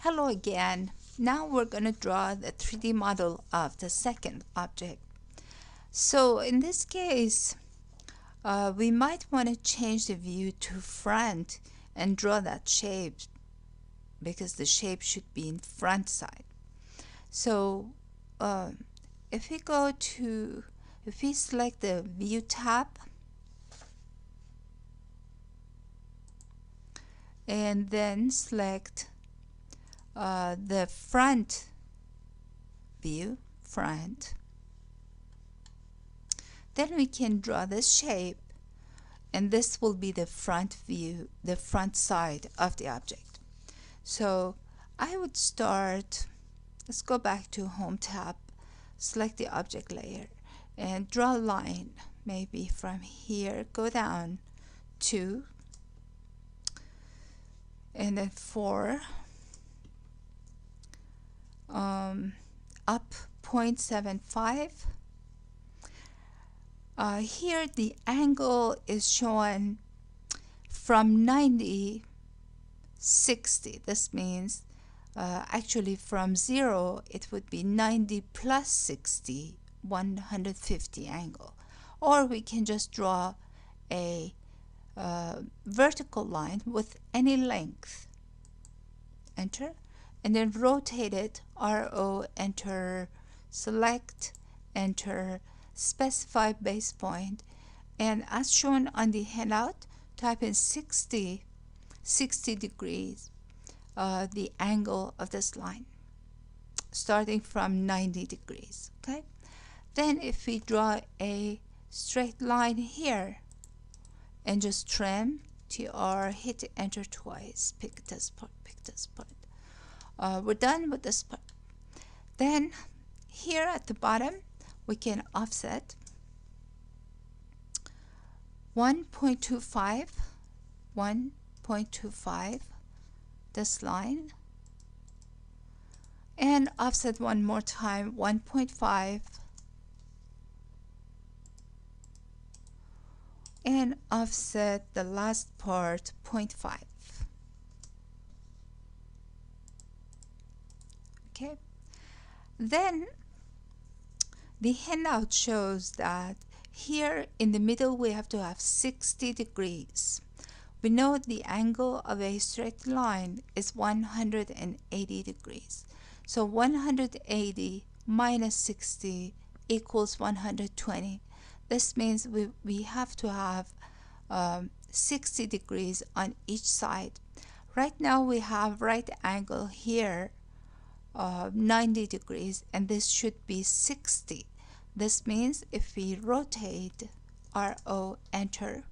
Hello again. Now we're going to draw the 3D model of the second object. So in this case, we might want to change the view to front and draw that shape because the shape should be in front side. So if we select the View tab and then select the front view, front, then we can draw this shape, and this will be the front view, the front side of the object. So I would start, let's go back to Home tab, select the object layer, and draw a line, maybe from here, go down 2, and then 4, up 0.75. Here the angle is shown from 90, 60. This means actually from 0 it would be 90 plus 60, 150 angle. Or we can just draw a vertical line with any length. Enter. And then rotate it, RO, enter, select, enter, specify base point, and as shown on the handout, type in 60 degrees, the angle of this line, starting from 90 degrees. Okay. Then if we draw a straight line here and just trim, TR, hit enter twice, pick this part, we're done with this part. Then here at the bottom we can offset 1.25 this line, and offset one more time 1.5, and offset the last part 0.5. Okay, then the handout shows that here in the middle we have to have 60 degrees. We know the angle of a straight line is 180 degrees. So 180 minus 60 equals 120. This means we have to have 60 degrees on each side. Right now we have right angle here 90 degrees, and this should be 60. This means if we rotate, RO, enter,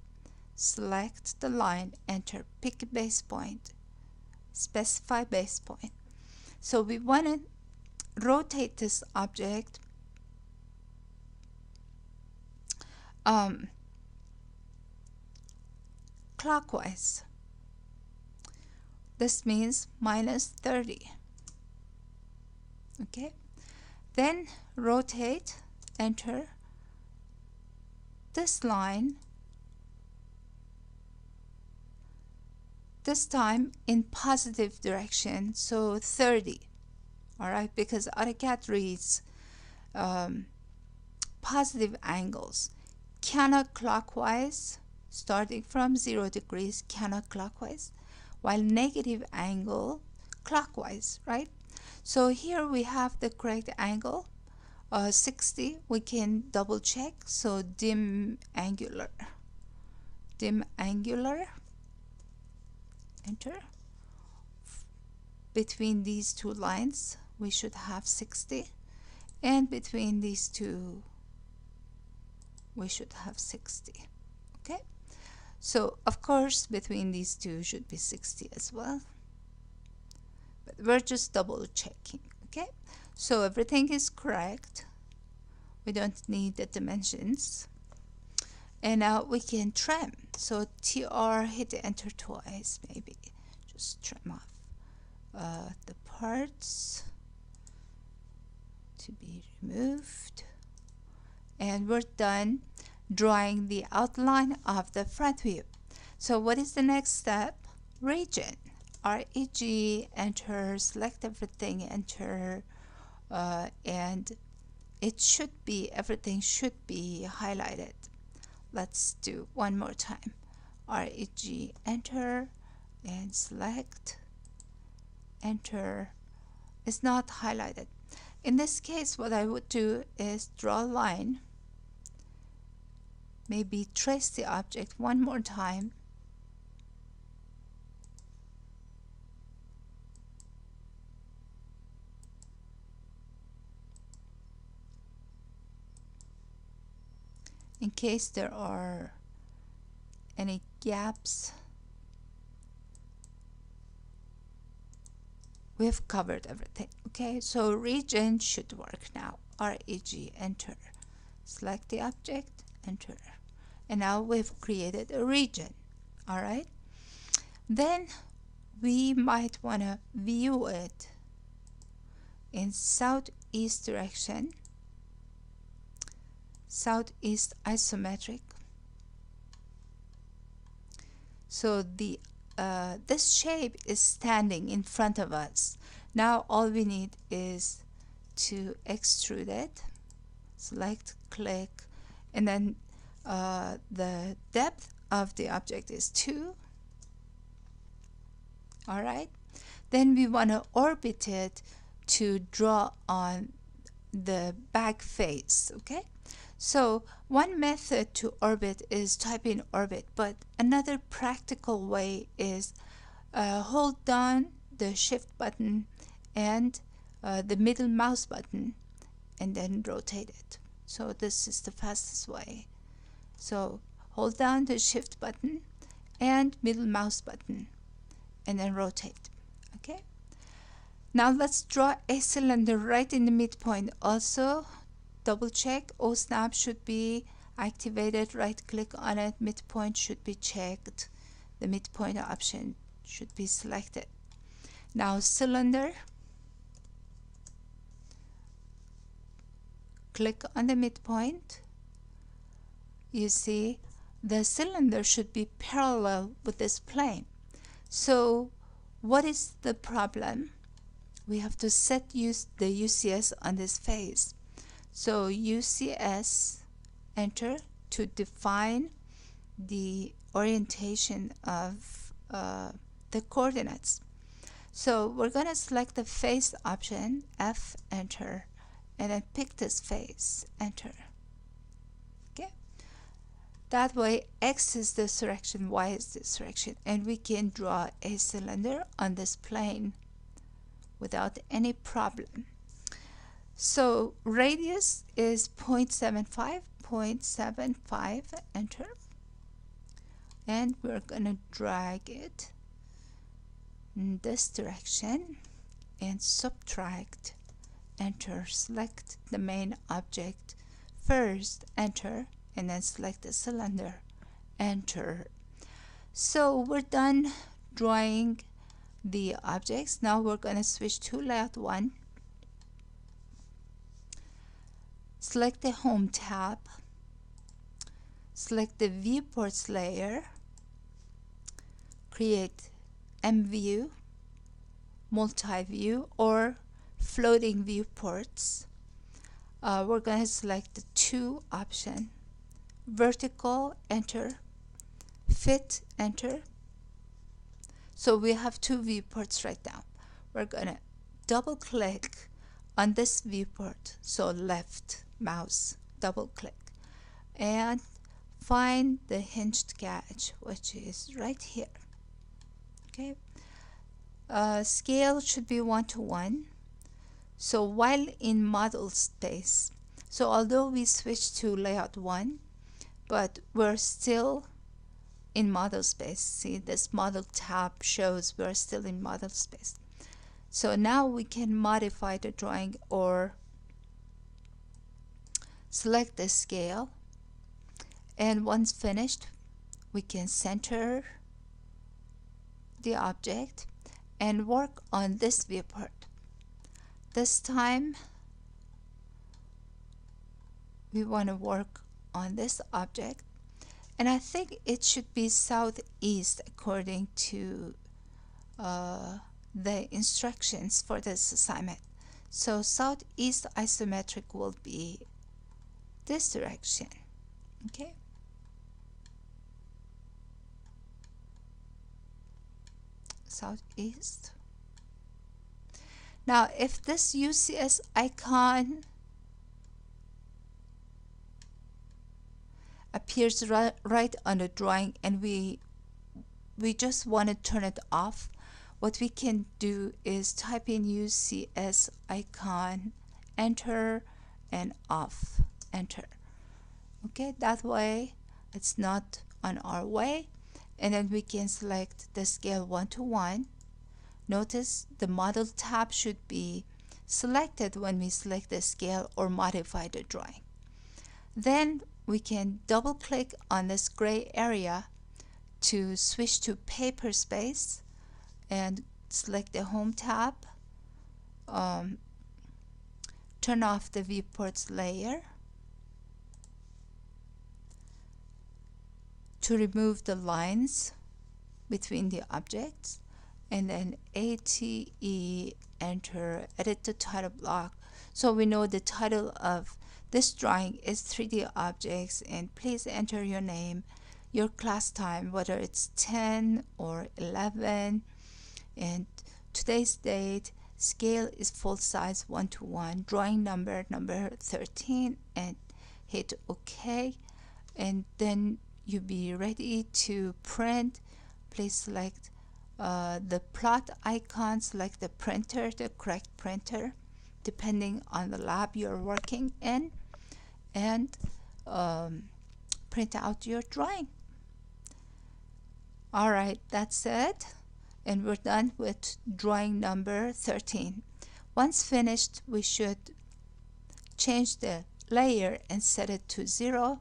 select the line, enter, pick a base point, specify base point. So we want to rotate this object clockwise. This means minus 30. Okay, then rotate, enter, this line, this time in positive direction, so 30. Alright, because AutoCAD reads positive angles, counterclockwise, starting from 0 degrees, counterclockwise, while negative angle clockwise, right? So here we have the correct angle, 60. We can double check. So dim angular, enter. Between these two lines we should have 60, and between these two we should have 60. Okay, so of course between these two should be 60 as well, but we're just double checking. Okay, so everything is correct. We don't need the dimensions, and now we can trim. So TR, hit enter twice, maybe just trim off the parts to be removed, and we're done drawing the outline of the front view. So what is the next step? Region. reg, enter, select everything, enter, and it should be, everything should be highlighted. Let's do one more time. reg, enter, and select, enter. It's not highlighted. In this case, what I would do is draw a line, maybe trace the object one more time, in case there are any gaps. We've covered everything. Okay, so region should work now. reg, enter, select the object, enter, and now we've created a region. All right, then we might want to view it in southeast direction, southeast isometric. So the this shape is standing in front of us. Now all we need is to extrude it. Select, click, and then the depth of the object is 2. All right. Then we want to orbit it to draw on the back face. Okay. So one method to orbit is type in orbit, but another practical way is hold down the shift button and the middle mouse button and then rotate it. So this is the fastest way. So hold down the shift button and middle mouse button and then rotate. Okay. Now let's draw a cylinder right in the midpoint. Also double check, OSNAP should be activated, right click on it, midpoint should be checked, the midpoint option should be selected. Now cylinder, click on the midpoint. You see the cylinder should be parallel with this plane. So what is the problem? We have to set the UCS on this face. So UCS, enter, to define the orientation of the coordinates. So we're going to select the face option, F, enter, and then pick this face, enter. Okay. That way X is this direction, Y is this direction, and we can draw a cylinder on this plane without any problem. So radius is 0.75, enter, and we're going to drag it in this direction and subtract, enter, select the main object first, enter, and then select the cylinder, enter. So we're done drawing the objects. Now we're going to switch to layout 1. Select the Home tab, select the Viewports layer, create MView, Multi-View, or Floating Viewports. We're going to select the 2 option, Vertical, enter, Fit, enter. So we have 2 viewports right now. We're going to double click on this viewport, so left mouse, double click, and find the hinged catch, which is right here. Okay. Scale should be 1:1. So while in model space, so although we switched to layout 1, but we're still in model space. See, this model tab shows we're still in model space. So now we can modify the drawing or select the scale, and once finished we can center the object and work on this viewport. This time we want to work on this object, and I think it should be southeast according to the instructions for this assignment. So southeast isometric will be this direction. Okay. Southeast. Now if this UCS icon appears right on the drawing and we just want to turn it off, what we can do is type in UCS icon, enter, and off, enter. Okay, that way it's not on our way. And then we can select the scale 1 to 1. Notice the model tab should be selected when we select the scale or modify the drawing. Then we can double click on this gray area to switch to paper space and select the home tab. Turn off the viewports layer to remove the lines between the objects, and then ATE, enter, edit the title block. So we know the title of this drawing is 3D objects, and please enter your name, your class time, whether it's 10 or 11, and today's date, scale is full size 1 to 1, drawing number 13, and hit OK. And then you'll be ready to print. Please select the plot icon, select the printer, the correct printer, depending on the lab you're working in, and print out your drawing. Alright, that's it. And we're done with drawing number 13. Once finished, we should change the layer and set it to 0.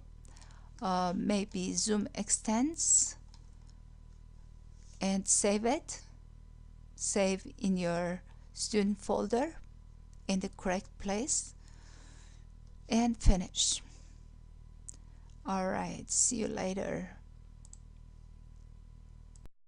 Maybe zoom extends, and save it. Save in your student folder in the correct place, and finish. Alright, see you later.